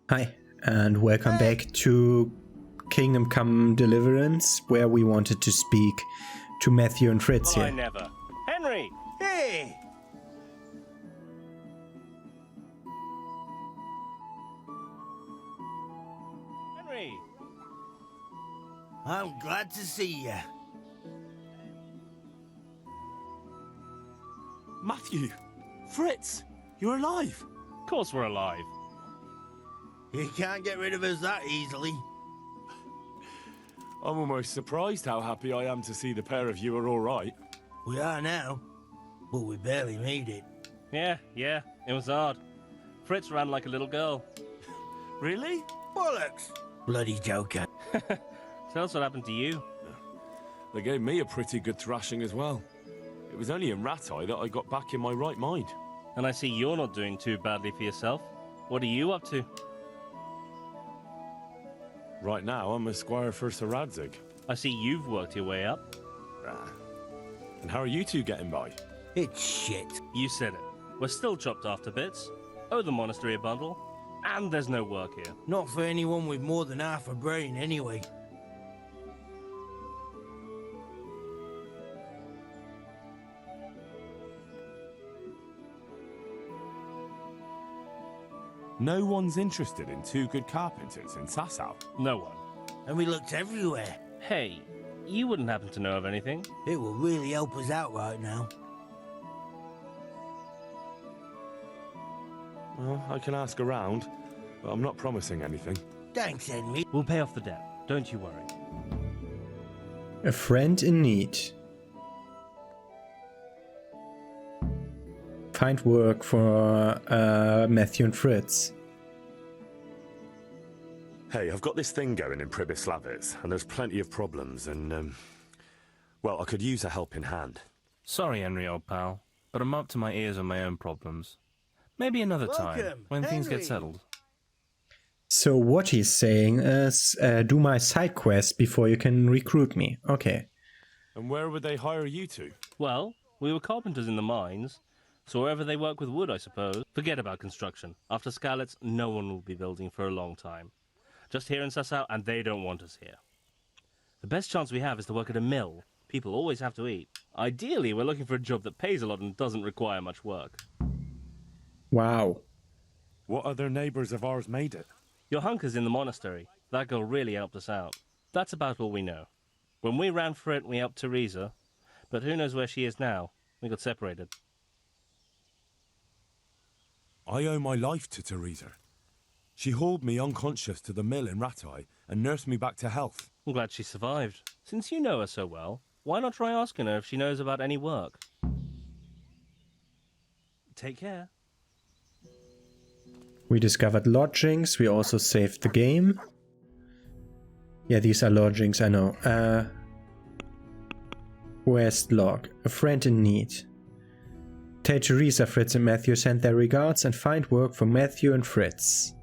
Hi, and welcome back to Kingdom Come Deliverance, where we wanted to speak to Matthew and Fritz Well, here. I never. Henry! Hey! Henry! I'm glad to see you. Matthew! Fritz! You're alive! Of course we're alive. You can't get rid of us that easily. I'm almost surprised how happy I am to see the pair of you are all right. We are now, but we barely made it. Yeah, it was hard. Fritz ran like a little girl. Really? Bollocks! Bloody joker. Tell us what happened to you. They gave me a pretty good thrashing as well. It was only in Rattay that I got back in my right mind. And I see you're not doing too badly for yourself. What are you up to? Right now, I'm a squire for Sir Radzig. I see you've worked your way up. And how are you two getting by? It's shit. You said it. We're still chopped after bits. Owe the monastery a bundle. And there's no work here. Not for anyone with more than half a brain, anyway. No one's interested in two good carpenters in Sasau. No one. And we looked everywhere. Hey, you wouldn't happen to know of anything? It will really help us out right now. Well, I can ask around, but I'm not promising anything. Thanks, Henry. We'll pay off the debt. Don't you worry. A friend in need. Find work for Matthew and Fritz. Hey, I've got this thing going in Pribyslavitz, and there's plenty of problems, and, well, I could use a helping hand. Sorry, Henry, old pal, but I'm up to my ears on my own problems. Maybe another time, Welcome, when things Henry. get settled. So what he's saying is, do my side quest before you can recruit me. Okay. And where would they hire you to? Well, we were carpenters in the mines, so wherever they work with wood, I suppose. Forget about construction. After Skalitz, no one will be building for a long time. Just here in Sasau, and they don't want us here. The best chance we have is to work at a mill. People always have to eat. Ideally, we're looking for a job that pays a lot and doesn't require much work. Wow. What other neighbours of ours made it? Your hunker's in the monastery. That girl really helped us out. That's about all we know. When we ran for it, we helped Teresa. But who knows where she is now? We got separated. I owe my life to Teresa. She hauled me unconscious to the mill in Rattay and nursed me back to health. I'm glad she survived. Since you know her so well, why not try asking her if she knows about any work? Take care. We discovered lodgings. We also saved the game. Yeah, these are lodgings, I know. Quest log. A friend in need. Tell Teresa, Fritz and Matthew send their regards and find work for Matthew and Fritz.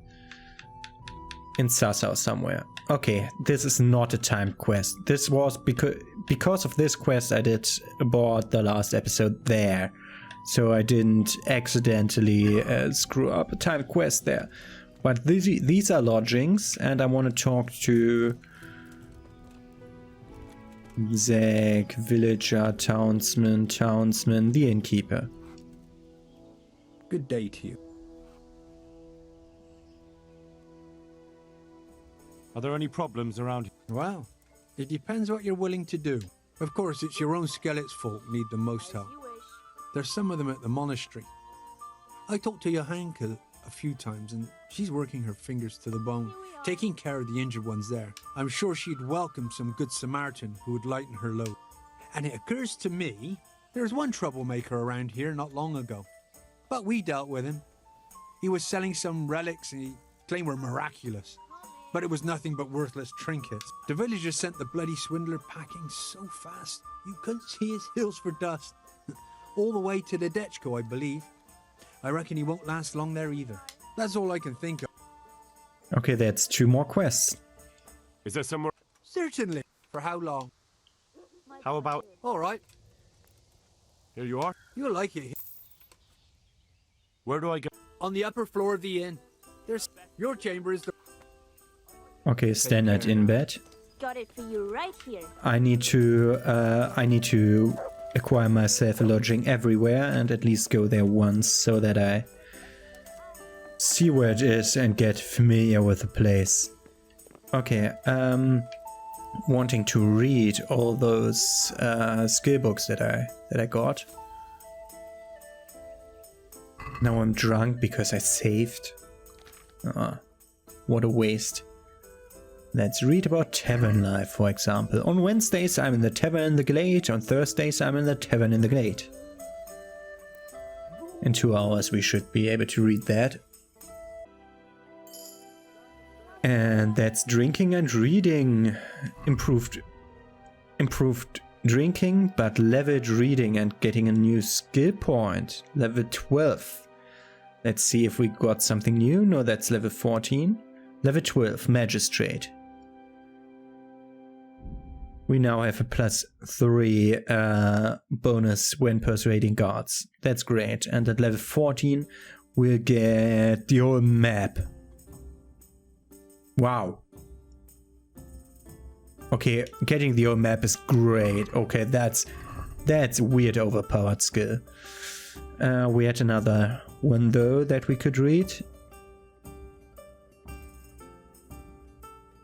In Sasau somewhere. Okay, this is not a timed quest. This was because of this quest I did abort the last episode there. So I didn't accidentally screw up a timed quest there. But these are lodgings, and I want to talk to Zach, villager, townsman, the innkeeper. Good day to you. Are there any problems around here? Well, it depends what you're willing to do. Of course, it's your own skelet's fault need the most help. There's some of them at the monastery. I talked to Johanka a few times, and she's working her fingers to the bone, taking care of the injured ones there. I'm sure she'd welcome some good Samaritan who would lighten her load. And it occurs to me, there's one troublemaker around here not long ago. But we dealt with him. He was selling some relics and he claimed were miraculous. But it was nothing but worthless trinkets. The villagers sent the bloody swindler packing so fast, you couldn't see his heels for dust. All the way to the Dechko, I believe. I reckon he won't last long there either. That's all I can think of. Okay, that's 2 more quests. Is there somewhere... Certainly. For how long? How about... All right. Here you are. You'll like it here. Where do I go? On the upper floor of the inn. Your chamber is the... Okay, standard in bed. Got it for you right here. I need to acquire myself a lodging everywhere and at least go there once so that I see where it is and get familiar with the place. Okay, wanting to read all those skill books that I got. Now I'm drunk because I saved. What a waste. Let's read about tavern life, for example. On Wednesdays I'm in the tavern in the glade, on Thursdays I'm in the tavern in the glade. In 2 hours we should be able to read that. And that's drinking and reading. Improved drinking, but leveled reading and getting a new skill point. Level 12. Let's see if we got something new. No, that's level 14. Level 12, magistrate. We now have a +3 bonus when persuading guards. That's great. And at level 14, we'll get the whole map. Wow. Okay, getting the whole map is great. Okay, that's weird overpowered skill. We had another one though that we could read.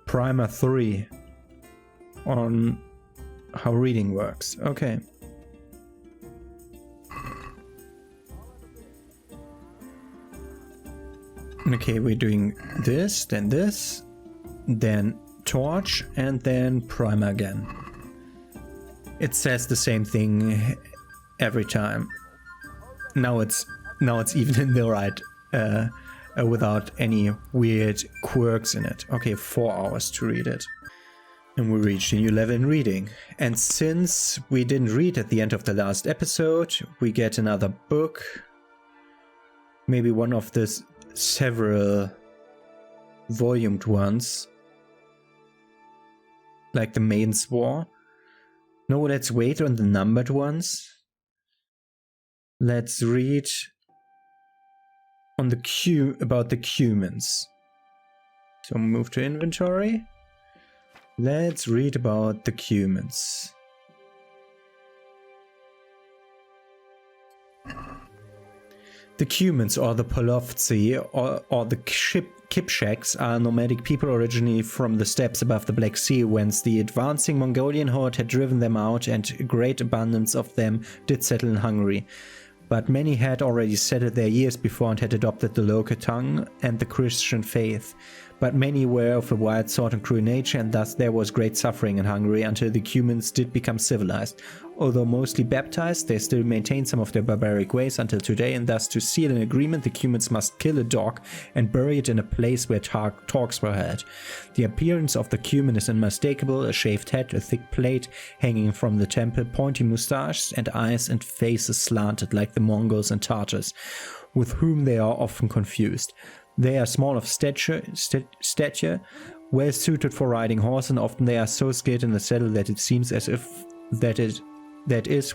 Primer 3 on how reading works. Okay. Okay, we're doing this, then torch, and then primer again. It says the same thing every time. Now it's even in the right, without any weird quirks in it. Okay, 4 hours to read it. And we reached a new level in reading. And since we didn't read at the end of the last episode, we get another book. Maybe one of the several volumed ones. Like the Maiden's War. No, let's wait on the numbered ones. Let's read on the about the cumins. So move to inventory. Let's read about the cumins. The cumins, or the Polovtsi, or the Kipchaks, are nomadic people originally from the steppes above the Black Sea, whence the advancing Mongolian horde had driven them out, and a great abundance of them did settle in Hungary. But many had already settled there years before and had adopted the local tongue and the Christian faith. But many were of a wild sort and cruel nature, and thus there was great suffering in Hungary until the Cumans did become civilized. Although mostly baptized, they still maintain some of their barbaric ways until today, and thus to seal an agreement the Cumans must kill a dog and bury it in a place where talks were held. The appearance of the Cuman is unmistakable: a shaved head, a thick plate hanging from the temple, pointy moustaches, and eyes and faces slanted like the Mongols and Tartars, with whom they are often confused. They are small of stature, well suited for riding horse, and often they are so skilled in the saddle that it seems as if that is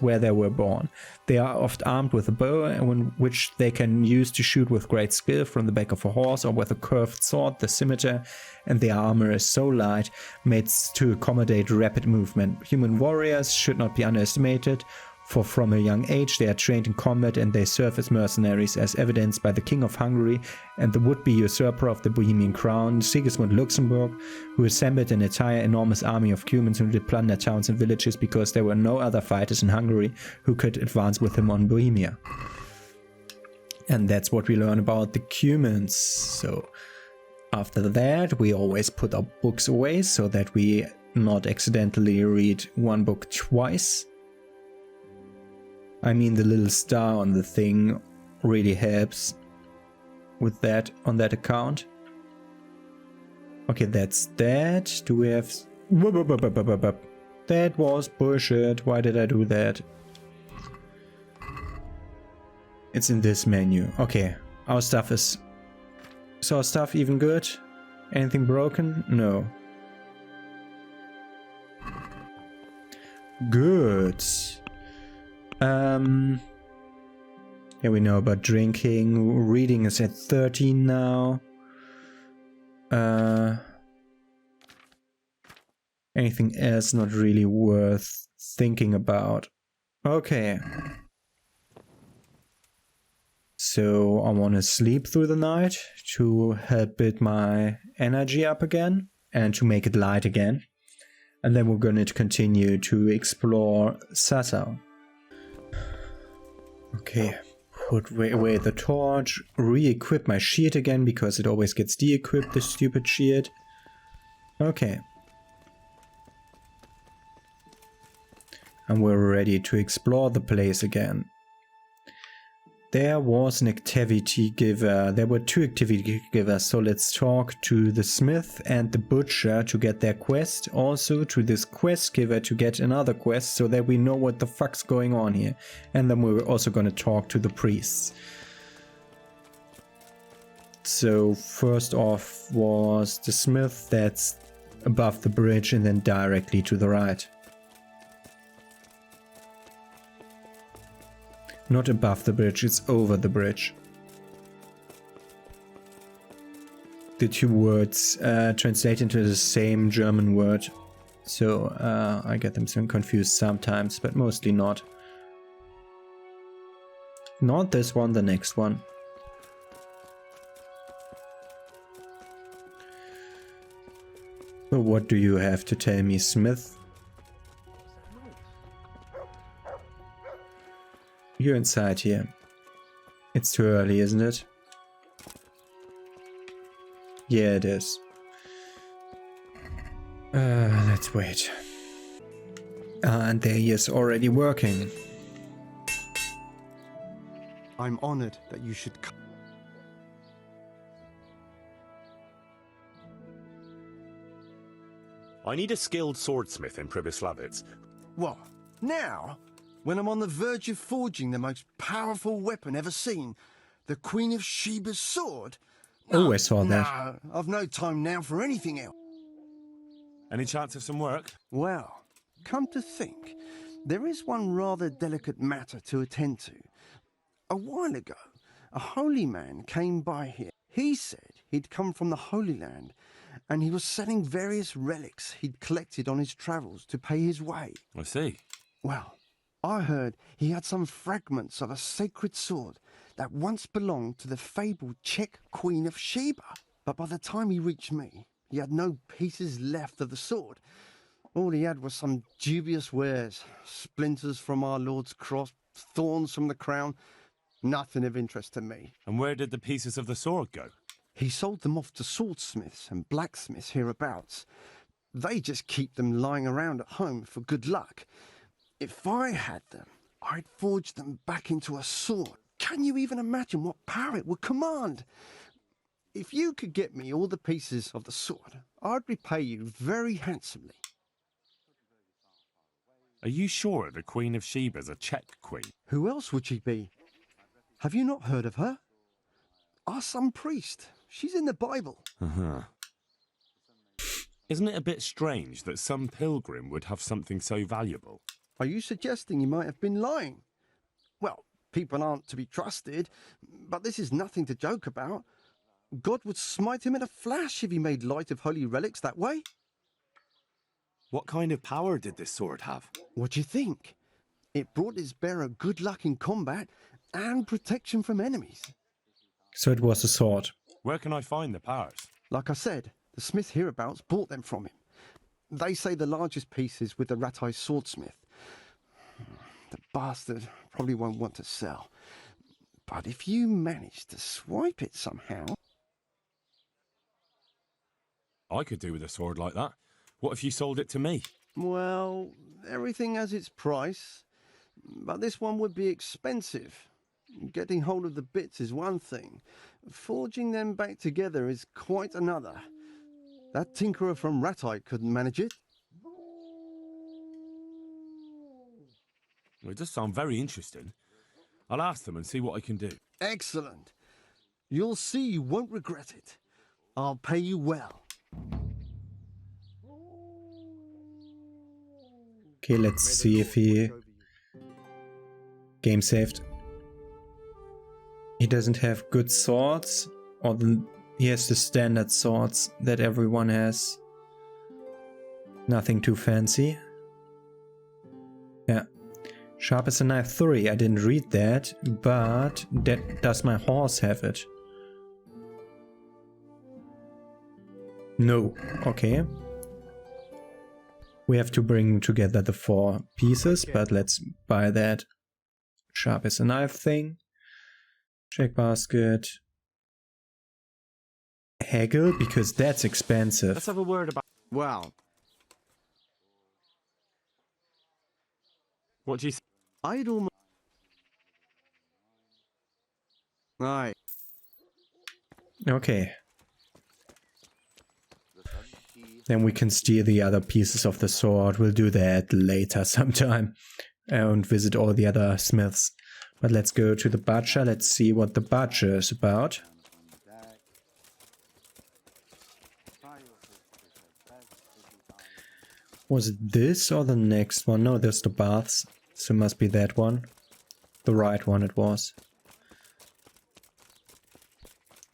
where they were born. They are oft armed with a bow, which they can use to shoot with great skill from the back of a horse, or with a curved sword, the scimitar, and their armor is so light, made to accommodate rapid movement. Human warriors should not be underestimated, for from a young age they are trained in combat and they serve as mercenaries, as evidenced by the King of Hungary and the would-be usurper of the Bohemian crown, Sigismund Luxemburg, who assembled an entire enormous army of Cumans who did plunder towns and villages because there were no other fighters in Hungary who could advance with him on Bohemia. And that's what we learn about the Cumans. So after that we always put our books away so that we not accidentally read one book twice. I mean, the little star on the thing really helps with that, on that account. Okay, that's that. Do we have... That was bullshit. Why did I do that? It's in this menu. Okay, our stuff is... Is our stuff even good? Anything broken? No. Good. Yeah, we know about drinking. Reading is at 13 now. Anything else not really worth thinking about. Okay. So I want to sleep through the night to help build my energy up again and to make it light again. And then we're going to continue to explore Sasau. Okay, put away the torch, re-equip my shield again because it always gets de-equipped, this stupid shield. Okay. And we're ready to explore the place again. There was an activity giver. There were 2 activity givers, so let's talk to the smith and the butcher to get their quest. Also to this quest giver to get another quest so that we know what the fuck's going on here. And then we're also going to talk to the priests. So first off was the smith, that's above the bridge and then directly to the right. Not above the bridge, it's over the bridge. The 2 words translate into the same German word. So I get them so confused sometimes, but mostly not. Not this one, the next one. So what do you have to tell me, Smith? You're inside here. It's too early, isn't it? Yeah, it is. Let's wait. And there he is already working. I'm honored that you should come. I need a skilled swordsmith in Pribyslavitz. What? Now? When I'm on the verge of forging the most powerful weapon ever seen, the Queen of Sheba's sword? Oh, I saw that. No, I've no time now for anything else. Any chance of some work? Well, come to think, there is one rather delicate matter to attend to. A while ago, a holy man came by here. He said he'd come from the Holy Land, and he was selling various relics he'd collected on his travels to pay his way. I see. Well, I heard he had some fragments of a sacred sword that once belonged to the fabled Czech Queen of Sheba. But by the time he reached me, he had no pieces left of the sword. All he had was some dubious wares, splinters from our Lord's cross, thorns from the crown, nothing of interest to me. And where did the pieces of the sword go? He sold them off to swordsmiths and blacksmiths hereabouts. They just keep them lying around at home for good luck. If I had them, I'd forge them back into a sword. Can you even imagine what power it would command? If you could get me all the pieces of the sword, I'd repay you very handsomely. Are you sure the Queen of Sheba's a Czech queen? Who else would she be? Have you not heard of her? Our some priest. She's in the Bible. Isn't it a bit strange that some pilgrim would have something so valuable? Are you suggesting he might have been lying? Well, people aren't to be trusted, but this is nothing to joke about. God would smite him in a flash if he made light of holy relics that way. What kind of power did this sword have? What do you think? It brought its bearer good luck in combat and protection from enemies. So it was a sword. Where can I find the powers? Like I said, the smith hereabouts bought them from him. They say the largest piece is with the Ratai swordsmith. The bastard probably won't want to sell. But if you manage to swipe it somehow... I could do with a sword like that. What if you sold it to me? Well, everything has its price. But this one would be expensive. Getting hold of the bits is one thing. Forging them back together is quite another. That tinkerer from Ratai couldn't manage it. Well, it does sound very interesting. I'll ask them and see what I can do. Excellent. You'll see you won't regret it. I'll pay you well. Okay, let's see if he... Game saved. He doesn't have good swords, or the He has the standard swords that everyone has. Nothing too fancy. Yeah. Sharp as a knife 3. I didn't read that, but does my horse have it? No. Okay. We have to bring together the 4 pieces, but let's buy that sharp as a knife thing. Check basket. Haggle, because that's expensive. Let's have a word about... Well, What do you think? I'd almost... Aye. Okay. Then we can steal the other pieces of the sword. We'll do that later sometime. And visit all the other smiths. But let's go to the butcher. Let's see what the butcher is about. Was it this or the next one? No, there's the baths. So it must be that one. The right one it was.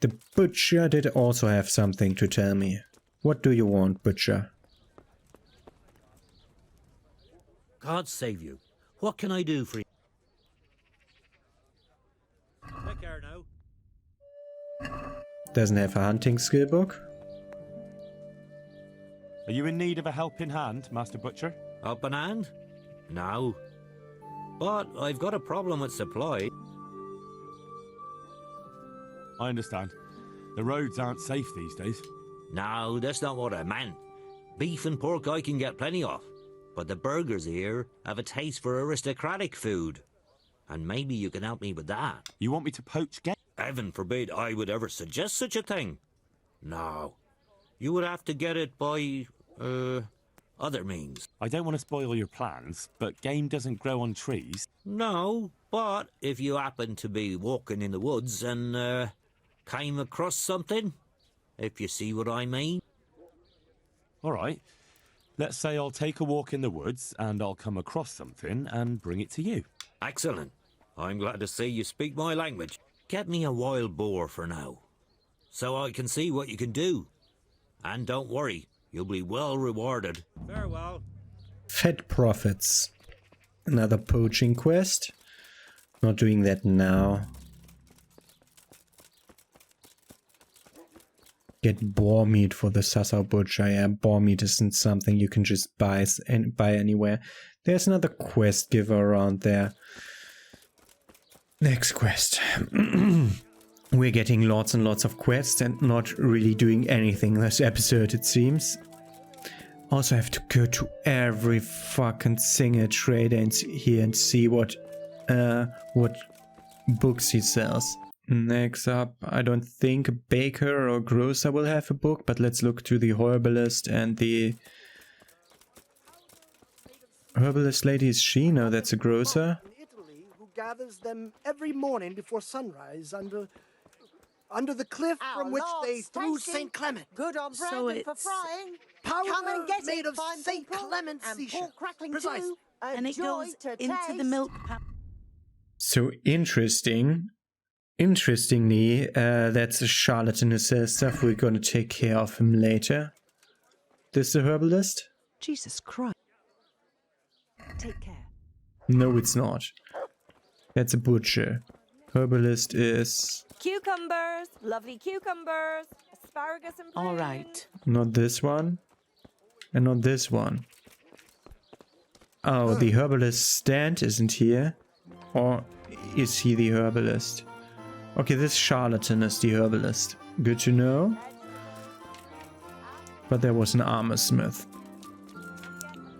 The butcher did also have something to tell me. What do you want, butcher? God save you. What can I do for you? Take care now. Doesn't have a hunting skill book. Are you in need of a helping hand, Master Butcher? Up an hand? No. But I've got a problem with supply. I understand. The roads aren't safe these days. No, that's not what I meant. Beef and pork I can get plenty of. But the burghers here have a taste for aristocratic food. And maybe you can help me with that. You want me to poach game? Heaven forbid I would ever suggest such a thing. No. You would have to get it by, other means. I don't want to spoil your plans, but game doesn't grow on trees. No, but if you happen to be walking in the woods and, came across something, if you see what I mean. All right. Let's say I'll take a walk in the woods and I'll come across something and bring it to you. Excellent. I'm glad to see you speak my language. Get me a wild boar for now, so I can see what you can do. And don't worry, you'll be well rewarded. Farewell. Fat profits. Another poaching quest. Not doing that now. Get boar meat for the Sasau butcher. Yeah, boar meat isn't something you can just buy anywhere. There's another quest giver around there. Next quest. We're getting lots and lots of quests and not really doing anything this episode, it seems. Also have to go to every fucking single trader here and see what books he sells. Next up, I don't think a baker or grocer will have a book, but let's look to the herbalist and the... Herbalist lady, is she? No, that's a grocer. In Italy, who gathers them every morning before sunrise under the cliff from which they threw St. Clement. Good on bread for frying. Powder Come and get made it, of fine St. people, Clement's and seashell. pork crackling Precise. too, And it goes to into the taste. milk. So interestingly, that's a charlatan who sells stuff. We're gonna take care of him later. This the herbalist? Jesus Christ. Take care. No, it's not. That's a butcher. Herbalist is... Cucumbers, lovely cucumbers, asparagus and All right. Not this one. And not this one. Oh, the herbalist stand isn't here. Or is he the herbalist? Okay, this charlatan is the herbalist. Good to know. But there was an armor smith.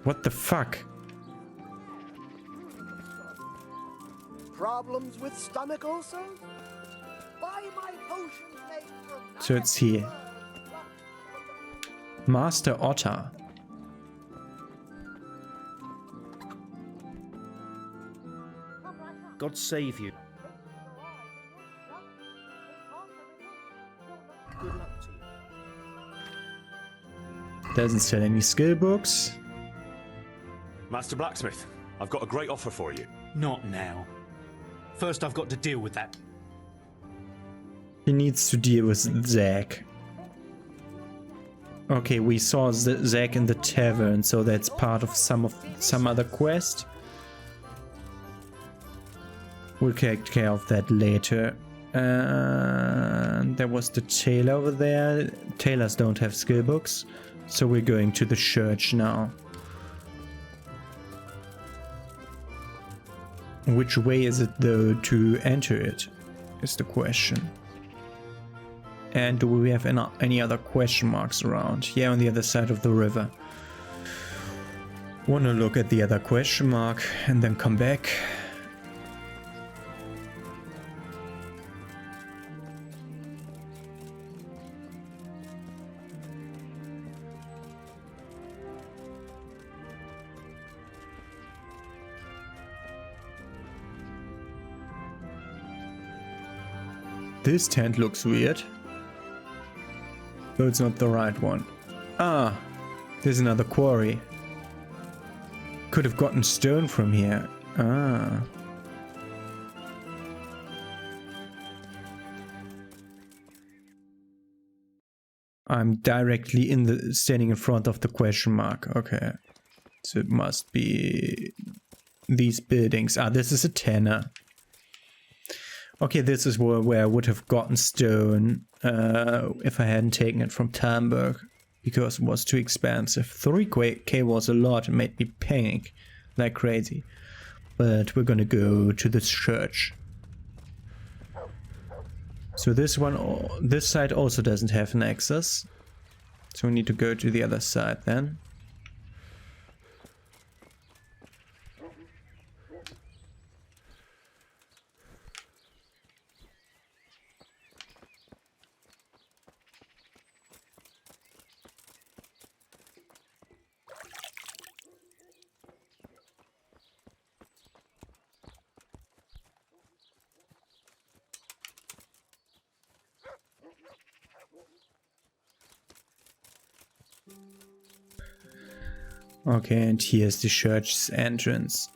What the fuck? Problems with stomach ulcers? Buy my potions made from... So it's here. Master Otter. God save you. Good luck to you. Doesn't sell any skill books. Master Blacksmith, I've got a great offer for you. Not now. First I've got to deal with that. He needs to deal with Zack. Okay, we saw Zack in the tavern, so that's part of some other quest. We'll take care of that later. And there was the tailor over there. Tailors don't have skill books, so we're going to the church now. Which way is it though to enter it, is the question. And do we have any other question marks around? Yeah, on the other side of the river. Wanna look at the other question mark and then come back. This tent looks weird. Oh, it's not the right one. Ah, there's another quarry. Could have gotten stone from here. Ah. I'm directly standing in front of the question mark. Okay. So it must be these buildings. Ah, this is a tenor. Okay, this is where I would have gotten stone if I hadn't taken it from Talmberg, because it was too expensive. 3k was a lot and made me panic like crazy. But we're gonna go to this church. So this side also doesn't have an access. So we need to go to the other side then. Okay, and here's the church's entrance.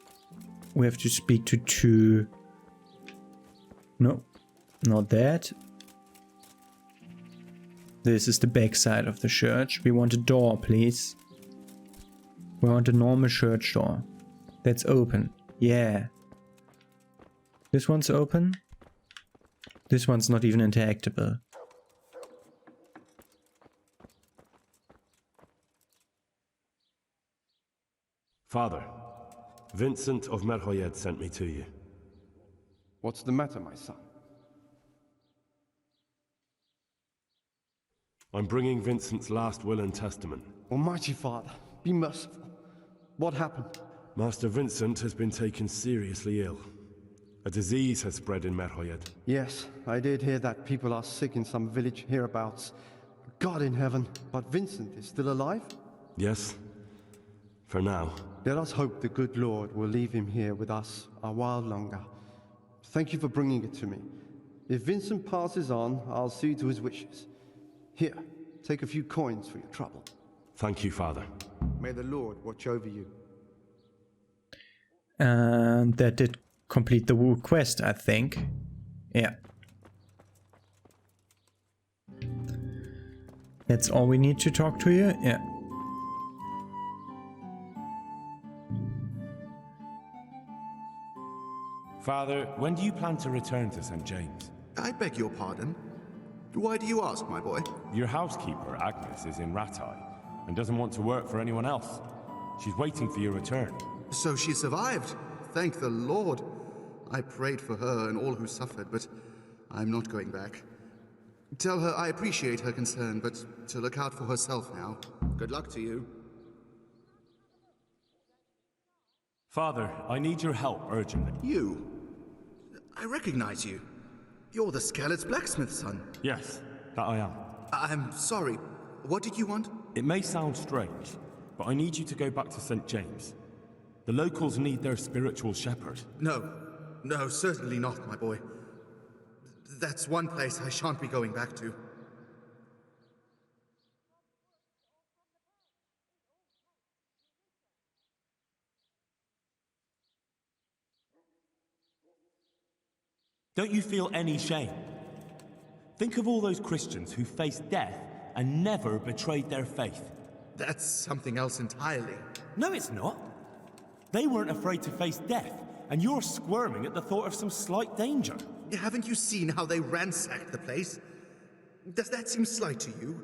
We have to speak to two... No, not that. This is the back side of the church. We want a door, please. We want a normal church door. That's open. Yeah. This one's open. This one's not even interactable. Father, Vincent of Merhoyed sent me to you. What's the matter, my son? I'm bringing Vincent's last will and testament. Almighty Father, be merciful. What happened? Master Vincent has been taken seriously ill. A disease has spread in Merhoyed. Yes, I did hear that people are sick in some village hereabouts. God in heaven, but Vincent is still alive? Yes, for now. Let us hope the good Lord will leave him here with us a while longer. Thank you for bringing it to me. If Vincent passes on, I'll see to his wishes. Here, take a few coins for your trouble. Thank you, Father. May the Lord watch over you. And that did complete the quest, I think. Yeah. That's all we need to talk to you? Yeah. Father, when do you plan to return to St. James? I beg your pardon. Why do you ask, my boy? Your housekeeper, Agnes, is in Rattay and doesn't want to work for anyone else. She's waiting for your return. So she survived. Thank the Lord. I prayed for her and all who suffered, but I'm not going back. Tell her I appreciate her concern, but to look out for herself now. Good luck to you. Father, I need your help urgently. You? I recognize you. You're the Skelett's blacksmith's son. Yes, that I am. I'm sorry. What did you want? It may sound strange, but I need you to go back to St. James. The locals need their spiritual shepherd. No, certainly not, my boy. That's one place I shan't be going back to. Don't you feel any shame? Think of all those Christians who faced death and never betrayed their faith. That's something else entirely. No, it's not. They weren't afraid to face death, and you're squirming at the thought of some slight danger. Haven't you seen how they ransacked the place? Does that seem slight to you?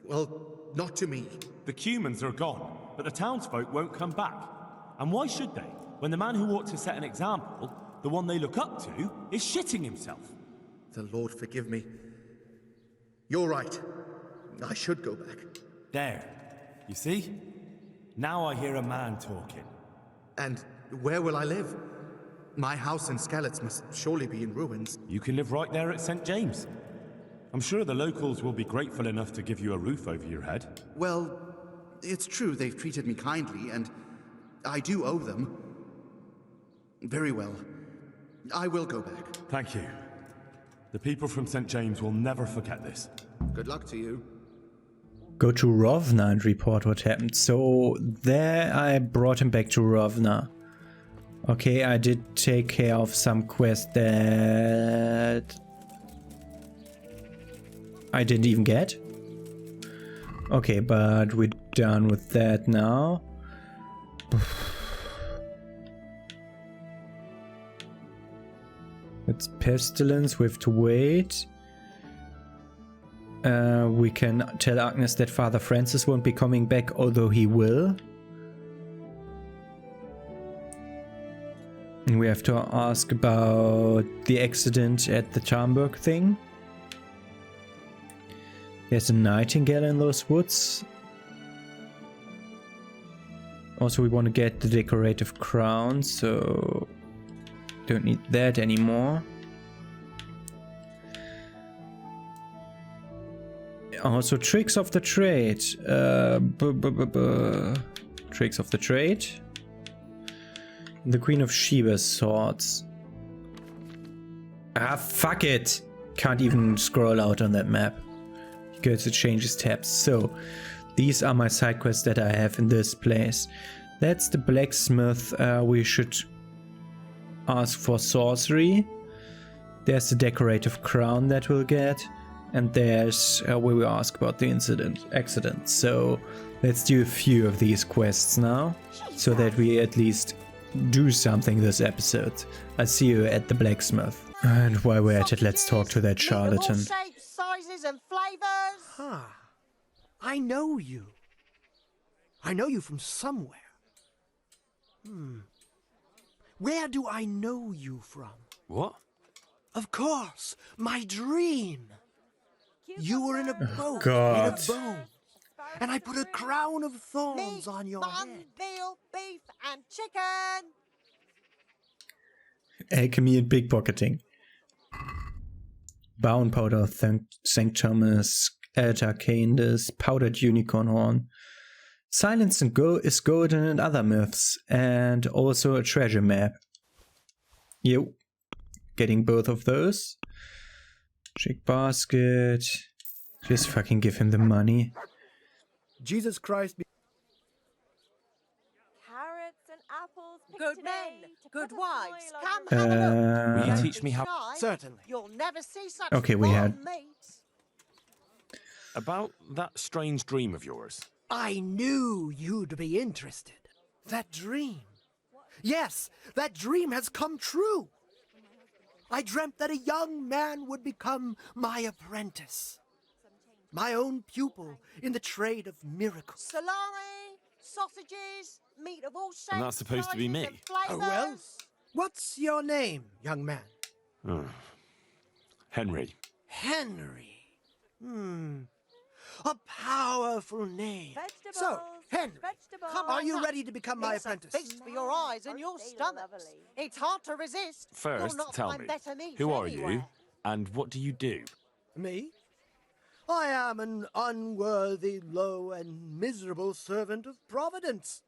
Well, not to me. The Cumans are gone, but the townsfolk won't come back. And why should they, when the man who ought to set an example, the one they look up to, is shitting himself? The Lord forgive me. You're right. I should go back. There. You see? Now I hear a man talking. And where will I live? My house in Skalitz must surely be in ruins. You can live right there at St. James. I'm sure the locals will be grateful enough to give you a roof over your head. Well, it's true they've treated me kindly, and I do owe them. Very well. I will go back. Thank you. The people from St. James will never forget this. Good luck to you. Go to Rovna and report what happened. So there I brought him back to Rovna. Okay, I did take care of some quest that I didn't even get. Okay, but we're done with that now. It's pestilence, we have to wait. We can tell Agnes that Father Francis won't be coming back, although he will. And we have to ask about the accident at the Tarnberg thing. There's a nightingale in those woods. Also, we want to get the decorative crown, so don't need that anymore. Also, tricks of the trade. Tricks of the trade. The Queen of Sheba's swords. Ah, fuck it! Can't even scroll out on that map. You go to changes tabs. So, these are my side quests that I have in this place. That's the blacksmith. We should ask for sorcery. There's the decorative crown that we'll get. And there's where we ask about the accident. So let's do a few of these quests now, so that we at least do something this episode. I'll see you at the blacksmith. And while we're at it, let's talk to that charlatan. Shapes, sizes, and flavors. Huh. I know you. I know you from somewhere. Where do I know you from? What? Of course, my dream. You were in a boat, God. in a boat, and I put a crown of thorns on your mutton, head. veal, beef, and chicken. Alchemy and pickpocketing. Bound powder of St. Thomas, Altar Candace, powdered unicorn horn. Silence and Go is golden and other myths, and also a treasure map. Yo, getting both of those. Shake basket. Just fucking give him the money. Jesus Christ. Carrots and apples. Good men, good wives. Come Uh, have a look. Will you teach me how- Certainly. You'll never see such Okay, we had- fine meat. About that strange dream of yours. I knew you'd be interested. That dream. Yes, that dream has come true. I dreamt that a young man would become my apprentice. My own pupil in the trade of miracles. Salami, sausages, meat of all shapes. And that's supposed to be sizes, me? and flavours. Oh, well. What's your name, young man? Henry. Henry. A powerful name. Vegetables. So, Henry, Vegetables. are you ready to become my It's apprentice? a feast for your eyes and your Aren't they stomachs. lovely? It's hard to resist. You'll First, not tell find me, better meat who are you, anywhere. and what do you do? Me? I am an unworthy, low, and miserable servant of Providence.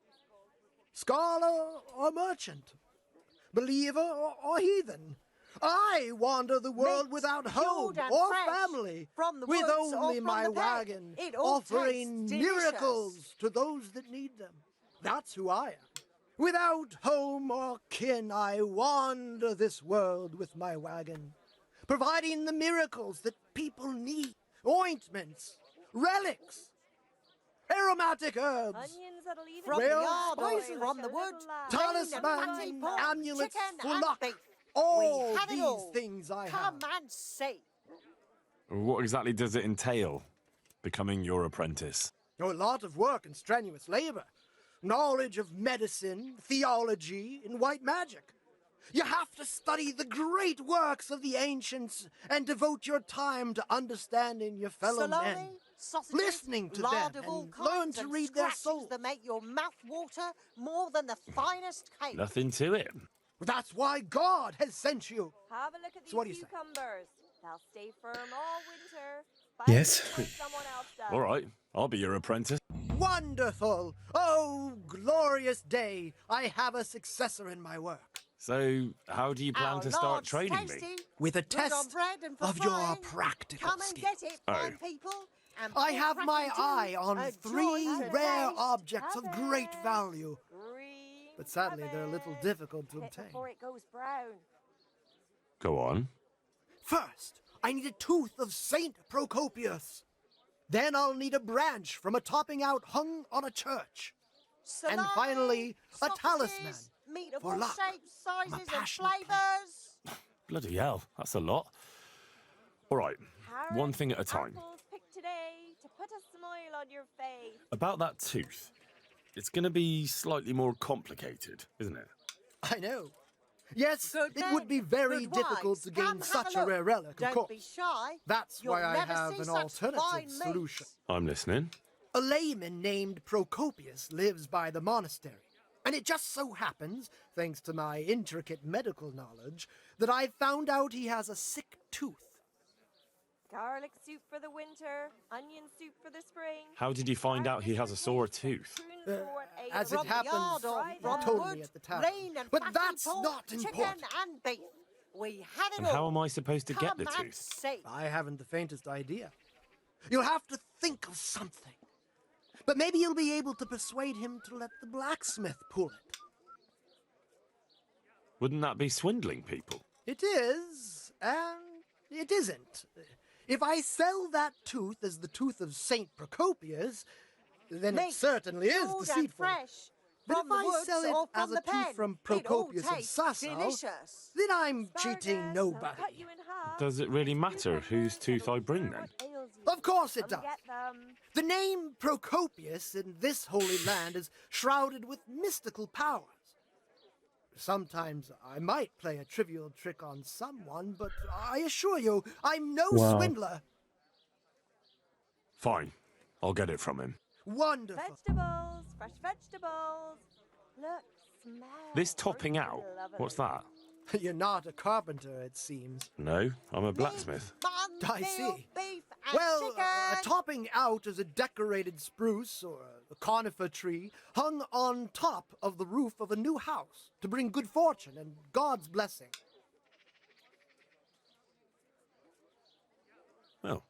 Scholar or merchant? Believer or heathen? I wander the world Meat, without home cured and or fresh, family, from the with woods or only from my the pen. wagon, It all offering tastes delicious. miracles to those that need them. That's who I am. Without home or kin, I wander this world with my wagon, providing the miracles that people need. Ointments, relics, aromatic herbs, Onions that'll even From the Well, yard or spices. from the wood, talismans, amulets chicken for and luck. beef. All We have it these all. things I Come have. and see. What exactly does it entail, becoming your apprentice? A lot of work and strenuous labor. Knowledge of medicine, theology, and white magic. You have to study the great works of the ancients and devote your time to understanding your fellow men. Salami, sausages, Listening to lard them of all and learn kinds to and read their scratchings souls. that make your mouth water more than the finest cake. Nothing to it. That's why God has sent you. Have a look at these So what do you say? cucumbers. They'll stay firm all winter. Yes. Like someone else does. All right, I'll be your apprentice. Wonderful! Oh, glorious day! I have a successor in my work. So, how do you plan Our to start Lord's training tasty, me? With a good on test bread and for of your frying. practical Come and skills. get it, Oh. fine people. And I pork have my crackling too. eye on A 3 joy to rare taste. objects of great value. Green But sadly, they're a little cabbage. difficult to Hit obtain. before it goes brown. Go on. First, I need a tooth of Saint Procopius. Then I'll need a branch from a topping out hung on a church. And Salami, finally, a sausages, talisman meat of for all luck. shapes, I'm a sizes, and passionate player. flavours. Bloody hell, that's a lot. All right, Carrots, one thing at a time. Apples picked today to put a smile on your face. About that tooth, it's going to be slightly more complicated, isn't it? I know. Yes, Good it would men, be very good difficult wives. to gain Come have such a a look. rare relic, of Don't course. be shy. That's You'll why I never have see an such alternative fine meat. solution. I'm listening. A layman named Procopius lives by the monastery. And it just so happens, thanks to my intricate medical knowledge, that I've found out he has a sick tooth. Garlic soup for the winter, onion soup for the spring. How did you find out he has a sore tooth? As it From the happens, yard or he from the told wood, me at the tavern. lean and But fatty that's pork, not chicken important. and beef. We have it And all. how am I supposed to get Come the and tooth? see. I haven't the faintest idea. You'll have to think of something. But maybe you'll be able to persuade him to let the blacksmith pull it. Wouldn't that be swindling people? It is, and it isn't. If I sell that tooth as the tooth of Saint Procopius, then it Meat, certainly is chilled and deceitful. fresh. But From if the I woods sell it or as from a the tooth pen, from it all Procopius of tastes Sasau, delicious. then I'm cheating Asparagus, nobody. they'll cut you in half. Does it really matter whose tooth I bring then? What ails you? Of course it Come does. get them. The name Procopius in this holy land is shrouded with mystical powers. Sometimes I might play a trivial trick on someone, but I assure you, I'm no Wow. swindler. Fine, I'll get it from him. Wonderful. Vegetables, fresh vegetables. Look, smell. This topping out, what's that? You're not a carpenter, it seems. No, I'm a blacksmith. I Veal, see. beef and Well, chicken. a topping out is a decorated spruce or a conifer tree hung on top of the roof of a new house to bring good fortune and God's blessing. Well,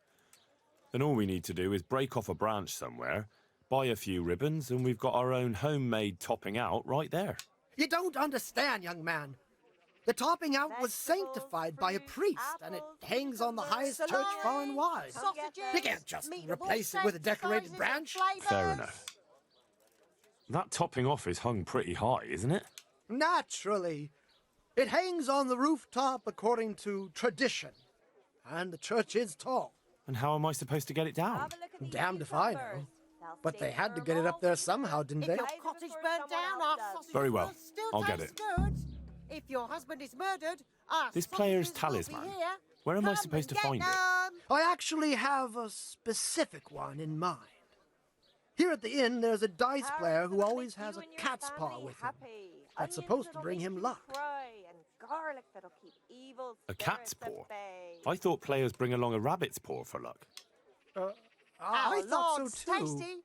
then all we need to do is break off a branch somewhere, buy a few ribbons, and we've got our own homemade topping out right there. You don't understand, young man. The topping out was Vegetables, sanctified by a fruit, priest, and it apples, hangs on the highest church salami, far and wide. sausages, You can't just meat of all replace it with a shapes, decorated sizes, branch. and Fair flavours. enough. That topping off is hung pretty high, isn't it? Naturally. It hangs on the rooftop according to tradition. And the church is tall. And how am I supposed to get it down? Have a look at these Damned if I know. cucumbers. They'll But stay they had to firm get it up all there winter. somehow, didn't If they? your Either cottage before burnt someone down, else our does. sausages Very well. will still I'll get taste it. good. If your husband is murdered, our This player's sausages will be talisman. here. Where am I Come supposed to and get find it? them. I actually have a specific one in mind. Here at the inn, there's a dice Carrots player who that'll always make has you a and your cat's paw family with him. happy. That's Onions supposed to that'll bring make him you luck. Cry, and garlic that'll keep evil A cat's spirits paw? at bay. I thought players bring along a rabbit's paw for luck. I Our thought Lord's so too. tasty.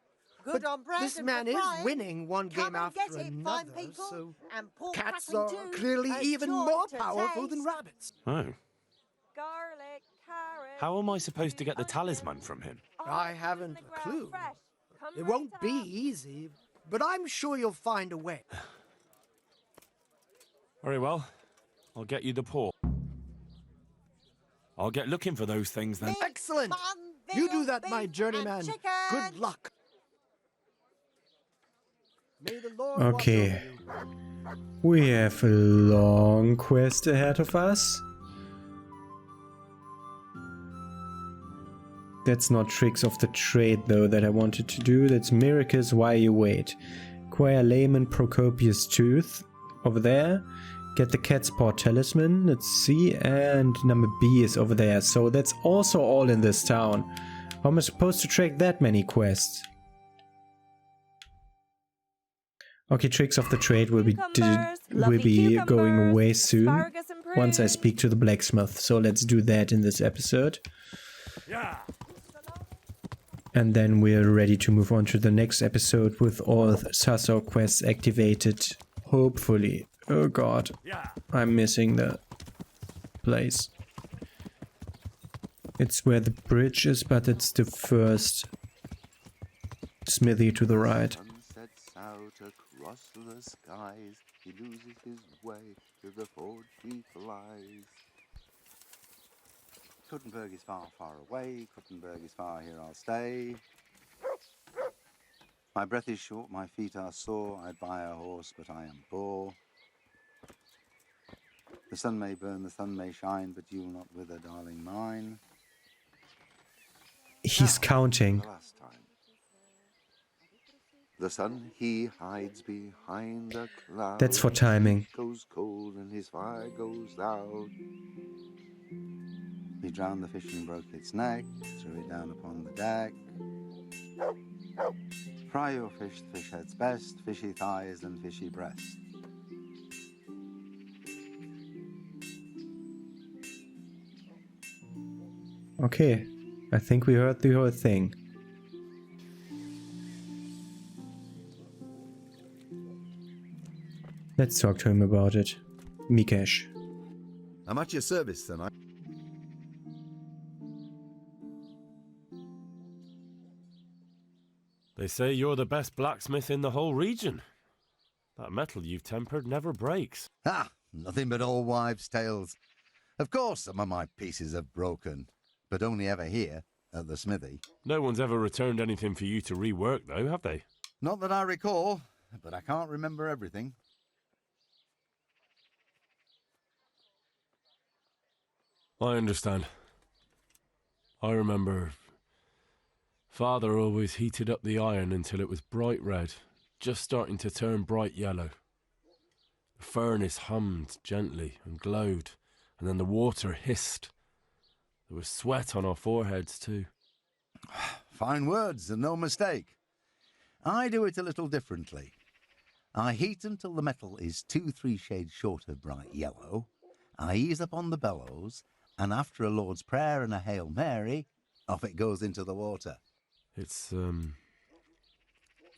Good But on bread this and man for is frying. winning one Come game and after get it, fine another, people. so And pork cats crackling are too. clearly A even joy more to powerful than taste. rabbits. Oh. Garlic, carrots. How am I supposed to get the onions, talisman from him? all I from the haven't a ground clue. fresh. Come It right won't be up. easy, but I'm sure you'll find a way. Very well. I'll get you the paw. I'll get looking for those things then. Excellent! You do that, my journeyman. Good luck. May the Lord watch over Okay. you. We have a long quest ahead of us. That's not tricks of the trade though that I wanted to do. That's miracles while you wait. Acquire layman Procopius tooth over there. Get the cat's paw talisman. Let's see. And number B is over there. So that's also all in this town. How am I supposed to track that many quests? Okay, tricks of the trade will be going away soon once I speak to the blacksmith. So let's do that in this episode. Yeah. And then we're ready to move on to the next episode with all Sasau quests activated. Hopefully. Oh god. I'm missing the place. It's where the bridge is, but it's the first smithy to the right. Sun sets out across the skies. He loses his way to the forge he flies. Kuttenberg is far, far away. Kuttenberg is far, here I'll stay. My breath is short, my feet are sore. I'd buy a horse, but I am poor. The sun may burn, the sun may shine, but you will not wither, darling mine. He's counting. The last time. The sun, he hides behind a cloud. That's for timing. Goes cold and his fire goes out. He drowned the fish and broke its neck, threw it down upon the deck. Fry your fish, the fish head's best, fishy thighs and fishy breast. Okay, I think we heard the whole thing. Let's talk to him about it. Mikesh. I'm at your service, then. They say you're the best blacksmith in the whole region. That metal you've tempered never breaks. Ah, nothing but old wives' tales. Of course some of my pieces have broken, but only ever here, at the smithy. No one's ever returned anything for you to rework, though, have they? Not that I recall, but I can't remember everything. I understand. I remember Father always heated up the iron until it was bright red, just starting to turn bright yellow. The furnace hummed gently and glowed, and then the water hissed. There was sweat on our foreheads too. Fine words and no mistake. I do it a little differently. I heat until the metal is 2-3 shades short of bright yellow. I ease up on the bellows, and after a Lord's Prayer and a Hail Mary, off it goes into the water. It's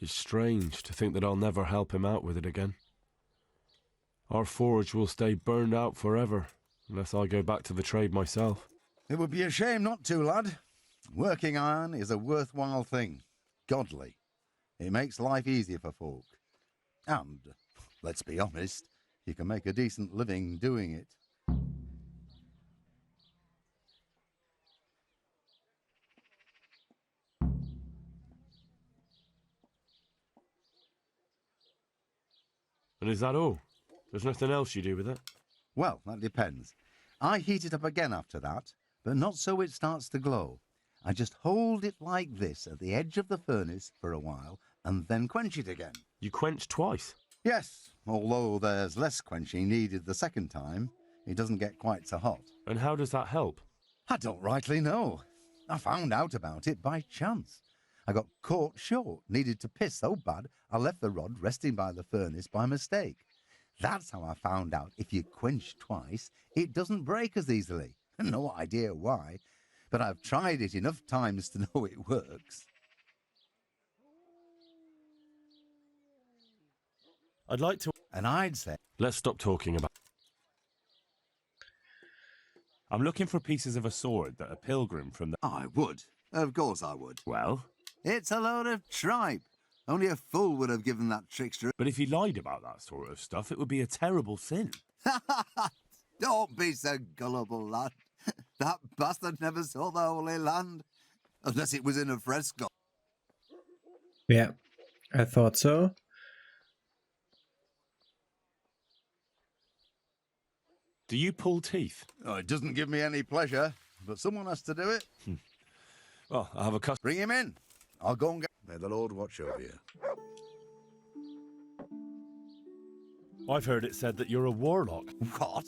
strange to think that I'll never help him out with it again. Our forge will stay burned out forever, unless I go back to the trade myself. It would be a shame not to, lad. Working iron is a worthwhile thing. Godly. It makes life easier for folk. And, let's be honest, you can make a decent living doing it. And is that all? There's nothing else you do with it? Well, that depends. I heat it up again after that, but not so it starts to glow. I just hold it like this at the edge of the furnace for a while and then quench it again. You quench twice? Yes, although there's less quenching needed the second time. It doesn't get quite so hot. And how does that help? I don't rightly know. I found out about it by chance. I got caught short, needed to piss so bad I left the rod resting by the furnace by mistake. That's how I found out if you quench twice, it doesn't break as easily. No idea why, but I've tried it enough times to know it works. I'd like to... And I'd say... Let's stop talking about... I'm looking for pieces of a sword that a pilgrim from the... I would. Of course I would. Well? It's a load of tripe. Only a fool would have given that trickster... But if he lied about that sort of stuff, it would be a terrible sin. Don't be so gullible, lad. That bastard never saw the Holy Land, unless it was in a fresco. Yeah, I thought so. Do you pull teeth? Oh, it doesn't give me any pleasure, but someone has to do it. Well, I have a customer. Bring him in. I'll go and get... May the Lord watch over you. I've heard it said that you're a warlock. What?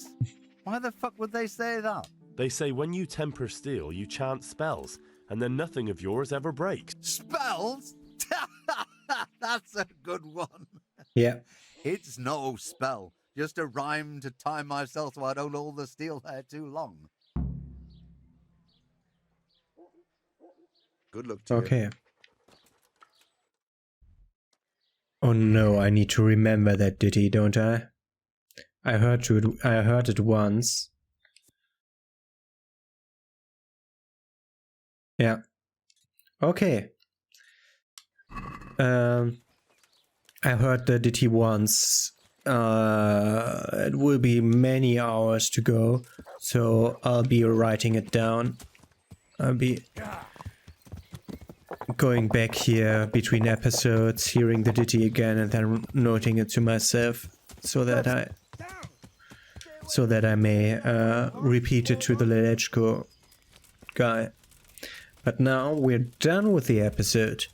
Why the fuck would they say that? They say when you temper steel, you chant spells, and then nothing of yours ever breaks. Spells? That's a good one. Yeah. It's no spell. Just a rhyme to time myself so I don't hold the steel there too long. Good luck to you. Okay. Oh no, I need to remember that ditty, don't I? I heard it once. Yeah. Okay. I heard the ditty once. It will be many hours to go, so I'll be writing it down. I'll be going back here between episodes, hearing the ditty again, and then noting it to myself, so that I may repeat it to the Lelechko guy. But now we're done with the episode.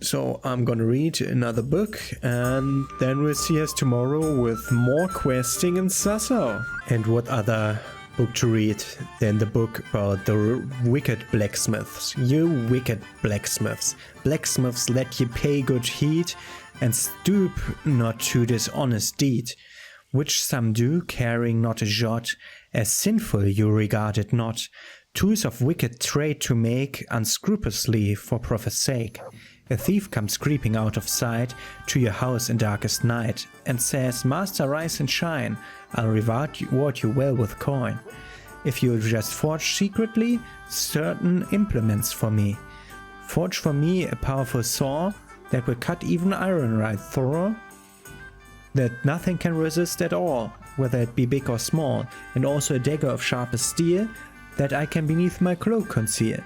So I'm gonna read another book, and then we'll see us tomorrow with more questing in Sasau. And what other book to read than the book about the wicked blacksmiths. You wicked blacksmiths. Blacksmiths let you pay good heed, and stoop not to dishonest deed, which some do, caring not a jot, as sinful you regard it not. Tools of wicked trade to make, unscrupulously for profit's sake. A thief comes creeping out of sight to your house in darkest night, and says, "Master, rise and shine, I'll reward you well with coin. If you'll just forge secretly certain implements for me. Forge for me a powerful saw that will cut even iron right thorough, that nothing can resist at all, whether it be big or small, and also a dagger of sharpest steel that I can beneath my cloak conceal.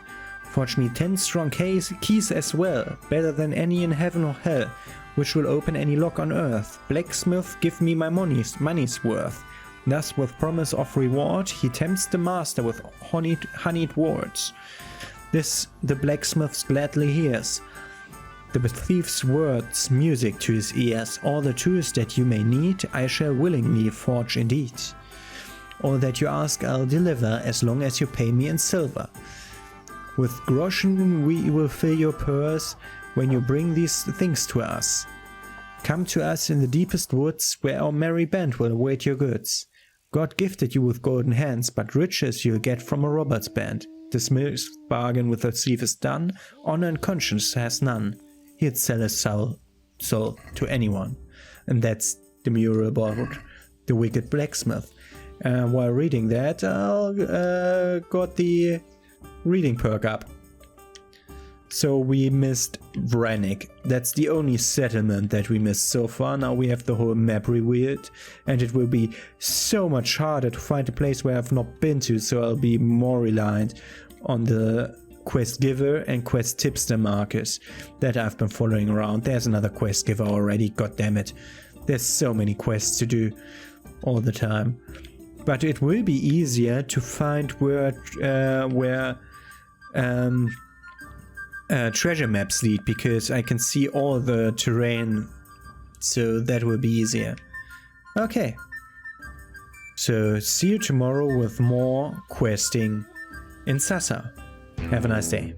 Forge me 10 strong keys as well, better than any in heaven or hell, which will open any lock on earth. Blacksmith, give me my money's worth." Thus with promise of reward he tempts the master with honeyed words. This the blacksmith gladly hears, the thief's words music to his ears. "All the tools that you may need I shall willingly forge indeed. All that you ask I'll deliver, as long as you pay me in silver. With groschen we will fill your purse when you bring these things to us. Come to us in the deepest woods, where our merry band will await your goods. God gifted you with golden hands, but riches you'll get from a robber's band. The smith's bargain with the thief is done, honor and conscience has none. He'd sell his soul to anyone." And that's the mural about the wicked blacksmith. While reading that, I got the reading perk up. So we missed Vranik. That's the only settlement that we missed so far. Now we have the whole map revealed, and it will be so much harder to find a place where I've not been to, so I'll be more reliant on the quest giver and quest tipster markers that I've been following around. There's another quest giver already, god damn it. There's so many quests to do all the time. But it will be easier to find where treasure maps lead, because I can see all the terrain, so that will be easier. Okay, so see you tomorrow with more questing in Sasau. Have a nice day.